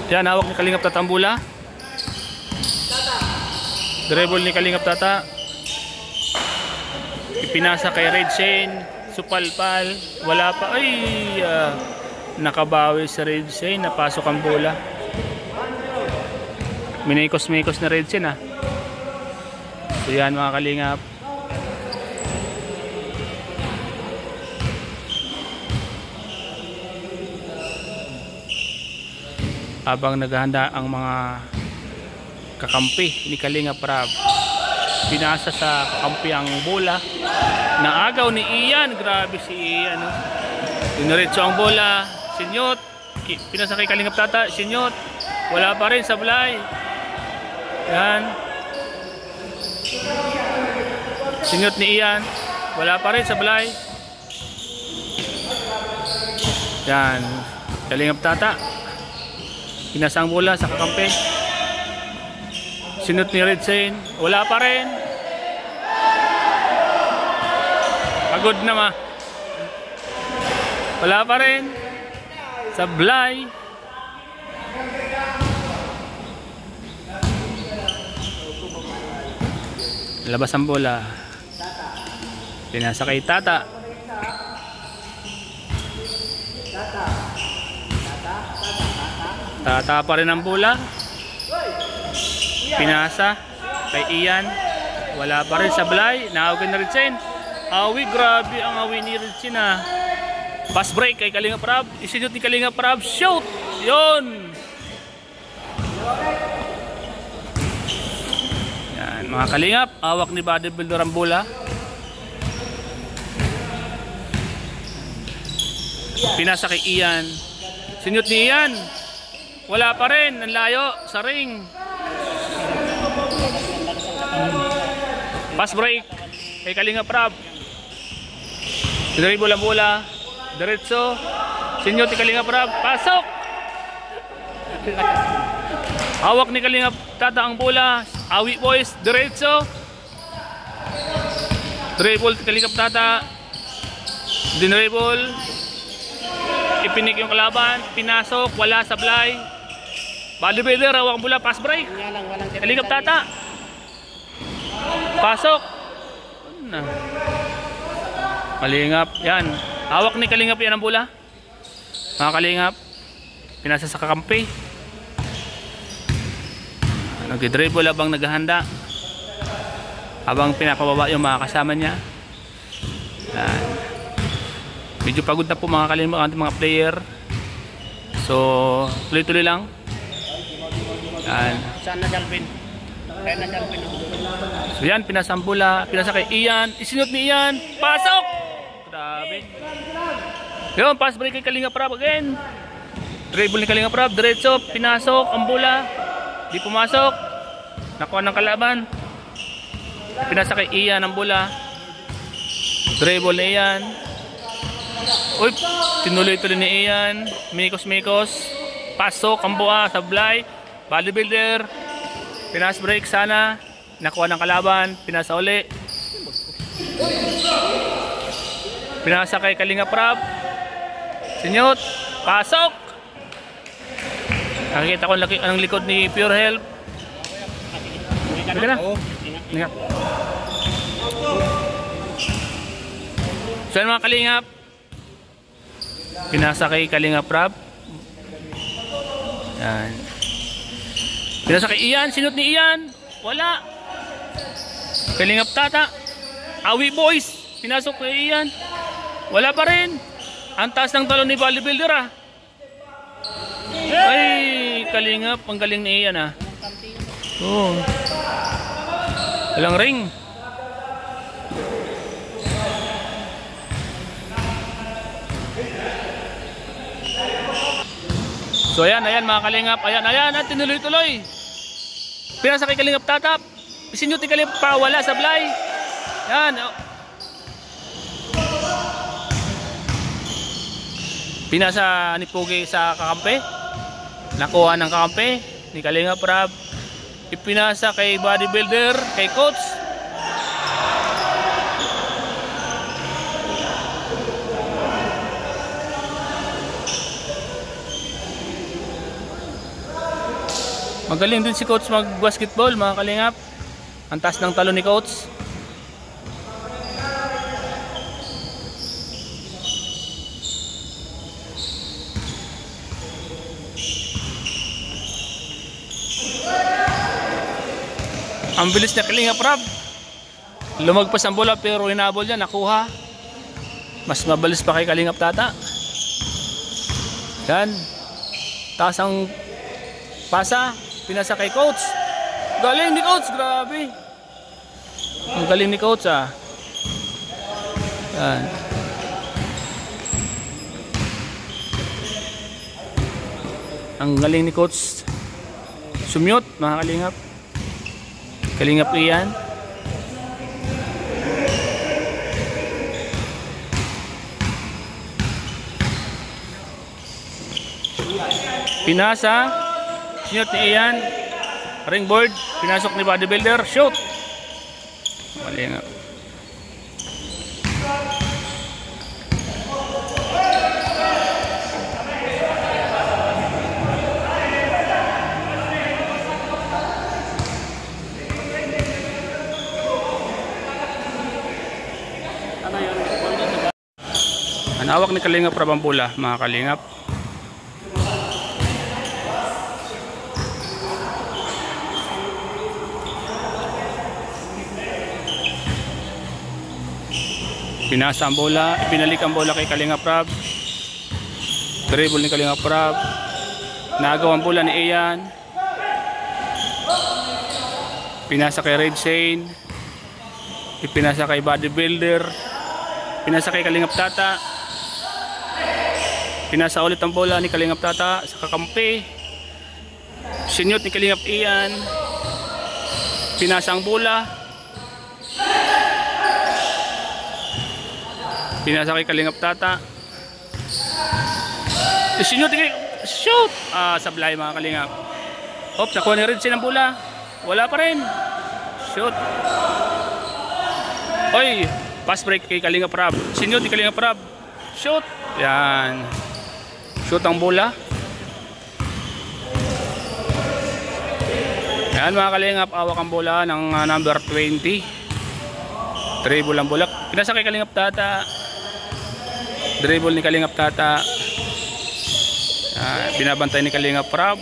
Yan, hawak ni Kalingap Tata ang bola. Dribble ni Kalingap Tata. Ipinasa kay Red Shane. Supalpal. Wala pa. Ay! Nakabawi sa Red Shane. Napasok ang bola. Minikos-mikos na Red Shane, ah. So yan mga Kalingap. Habang naghahanda ang mga kakampi ni Kalingap Rab, pinasa sa kakampi ang bola. Naagaw ni Ian. Grabe si Ian, no? Diniretso ang bola. Sinyot. Pinasa kay Kalingap Tata. Sinyot. Wala pa rin sablay. Yan. Sinyot ni Ian. Wala pa rin sablay. Yan. Kalingap Tata. Pinasa ang bola sa kakampi. Sinut ni Red Shane. Wala pa rin. Pagod na ma. Wala pa rin. Sablay. Labas ang bola. Pinasa kay Tata. Tata pa rin ang bola. Pinasa kay Ian. Wala pa rin sablay. Naawagin na Red Shane. Awi, grabe ang awi ni Red Shane, ah. Pass break kay Kalingap Rab. Isinut ni Kalingap Rab. Shoot! Yun! Yan, mga Kalingap. Awak ni bodybuilder ang bola. Pinasa kay Ian. Sinut ni Ian. Wala pa rin. Ang layo sa ring. Pass break kay Kalingap Rab. Dribble ang bola. Diretso. Sinyo ni Kalingap Rab. Pasok. Hawak ni Kalingap Tata ang bola. Awi boys. Diretso. Dribble ni Kalingap Tata. Dinribble. Ipinik yung kalaban. Pinasok. Wala sablay. Bodybuilder, hawak ang bola, pass break. Kalingap Tata. Pasok. Kalingap, yan. Hawak ni Kalingap yan ang bola. Mga Kalingap. Pinasa sa kakampi. Nag-dribble habang naghahanda. Habang pinapababa yung mga kasama niya. Yan. Medyo pagod na po mga Kalingap ang mga player. So, tuloy-tuloy lang. Saan na Jalvin? Kaya na Jalvin. So yan, pinasa ang bola. Pinasa kay Ian. Isinut ni Ian. Pasok! Grabe. Yun, pass break kay Kalingap Rab again. Dribble ni Kalingap Rab. Diretso. Pinasok ang bola. Di pumasok. Nakuha ng kalaban. Pinasa kay Ian ang bola. Dribble ni Ian. Uy, tinuloy-tuloy ni Ian. Mikos-mikos. Pasok ang bola. Sablay. Bodybuilder. Pinas break sana. Nakuha ng kalaban. Pinasa uli. Pinasa kay Kalingap Rab. Sinyot. Pasok. Nakikita ko ang likod ni Pure Health. Pwede na. Ingat. So yan mga Kalingap. Pinasa kay Kalingap Rab. Yan. Pinasa kay Ian, sinut ni Ian. Wala. Kalingap Tata. Awi boys. Pinasok kay Ian. Wala pa rin. Ang taas ng talon ni bodybuilder, ah. Ay, Kalingap. Ang galing ni Ian, ah. Oh. Walang ring. So ayan, ayan mga Kalingap. Ayan, ayan. Tinuloy-tuloy. Pinasa kay Kalingap Tata. Isinyot ni Kalingap pa. Wala sablay. Yan. Pinasa ni Pugi sa kakampi. Nakuha ng kakampi ni Kalingap Rab. Ipinasa kay bodybuilder, kay coach. Magaling din si coach mag-basketball mga kalingap. Ang taas ng talo ni coach. Ang bilis na Kalingap Rob. Lumagpas ang bola pero hinabol niya, nakuha. Mas mabilis pa kay Kalingap Tata. Yan. Taas ang pasa. Pinasa kay coach. Galing ni coach, grabe. Ang galing ni coach ah. Yan. Ang galing ni coach. Sumyot mga Kalingap. Kalingap Ian. Pinasa. Shoot ni Ian. Ringboard. Pinasok ni bodybuilder. Shoot. Kalingap. Hawak ni Kalingap Rob ang bola mga Kalingap. Pinasa ang bola, ipinalik ang bola kay Kalingap Rob. Dribble ni Kalingap Rob. Nagaw ang bola ni Ian. Pinasa kay Red Shane. Ipinasa kay bodybuilder. Pinasa kay Kalingap Tata. Pinasa ulit ang bola ni Kalingap Tata sa kakampi. Sinyot ni Kalingap Ian. Pinasa ang bola. Pinasa kay Kalingap Tata. Sinyot ni shoot! Sablay mga Kalingap. Hop, nakuha ni Red Shane ang bola. Wala pa rin. Shoot. Oy, pass break kay Kalingap Rob. Sinyot ni Kalingap Rob. Shoot. Yan. Shoot ang bola. Yan mga Kalingap, awak ang bola ng number 20. Dribble ang bola. Pinasa kay Kalingap Tata. Dribble ni Kalingap Tata. Binabantay ni Kalingap Rob.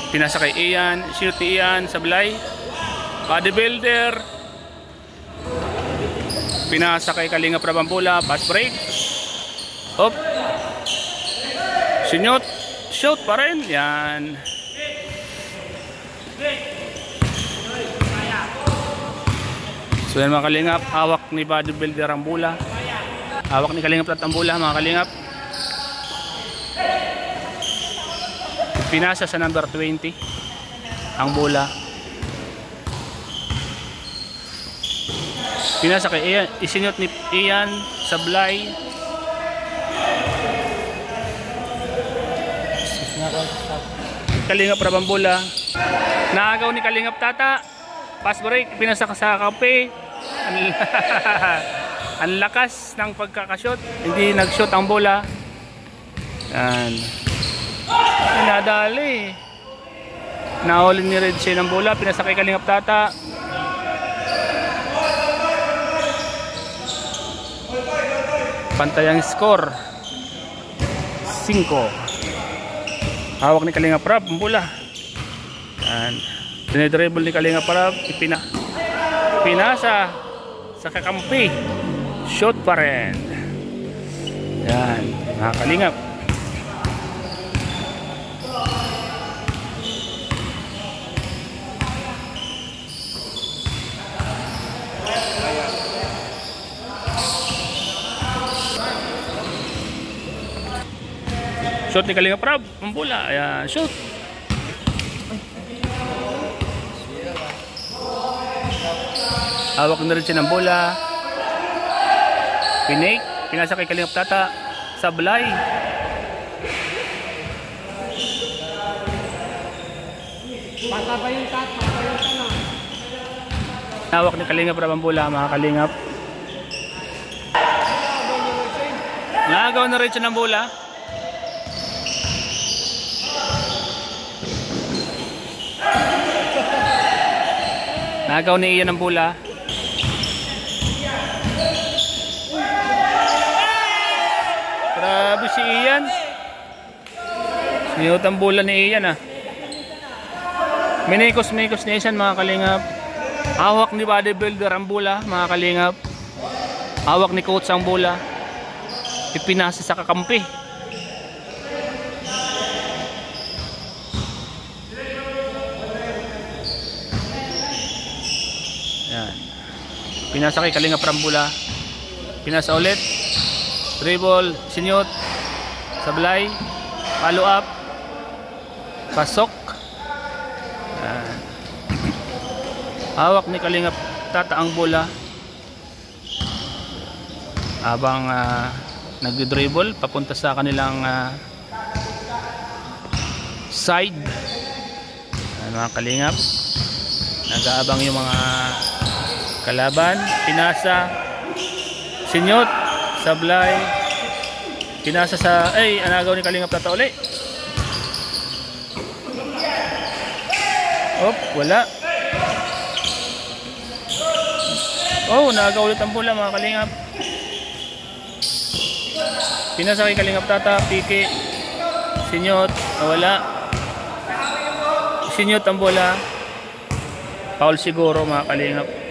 Pinasa kay Ian. Shoot ni Ian. Sablay. Bodybuilder. Pinasa kay Kalingap Rob ang bola. Pass break. Hop. Sinyot. Shoot pa rin. Yan. So yan mga Kalingap. Hawak ni bodybuilder ang bola. Hawak ni Kalingap Rob ang bola mga Kalingap. Pinasa sa number 20 ang bola. Pinasa kay Ian, isinyot ni Ian, sablay. Kalingap Rob ang bola. Naagaw ni Kalingap Tata. Pass break, pinasa sa kampi. Ang lakas ng pagkakashot. Hindi nag-shot ang bola. Yan. Nadali. Nahuli ni Red Shane ang bola. Pinasa kay Kalingap Tata. Pantay ang score 5. Hawak ni Kalingap Rob ang bola. Dinidribble ni Kalingap Rob. Pinasa sa kakampi. Shot pa rin. Yan mga Kalingap. Shoot ni Kalingap Rob ang bola. Ayan, shoot. Hawak na rin siya ng bola. Pinake. Pinasa kay Kalingap Tata. Sablay. Bata pa yung tat. Hawak ni Kalingap Rob ang bola mga Kalingap. Nagaw na rin siya ng bola. Nagaw ni Ian ang bola. Grabe si Ian. Siniyot ang bola ni Ian ah. Minikos-mikos ni Ian mga kalingap. Hawak ni bodybuilder ang bola mga kalingap. Hawak ni coach ang bola. Ipinasa sa kakampi. Yan. Pinasa kay Kalingap Rambula. Pinasa ulit. Dribble, sinyot. Sablay. Follow up. Pasok. Yan. Hawak ni Kalingap Tata ang bola. Habang nag-dribble papunta sa kanilang side. Mga Kalingap. Nag-aabang yung mga kalaban. Pinasa. Sinyot. Sablay. Pinasa sa anagaw ni Kalingap Tata uli. Wala. Nagaw ulit ang bola mga Kalingap. Pinasa kay Kalingap Tata. Piki. Sinyot. Wala. Sinyot ang bola. Foul siguro mga Kalingap.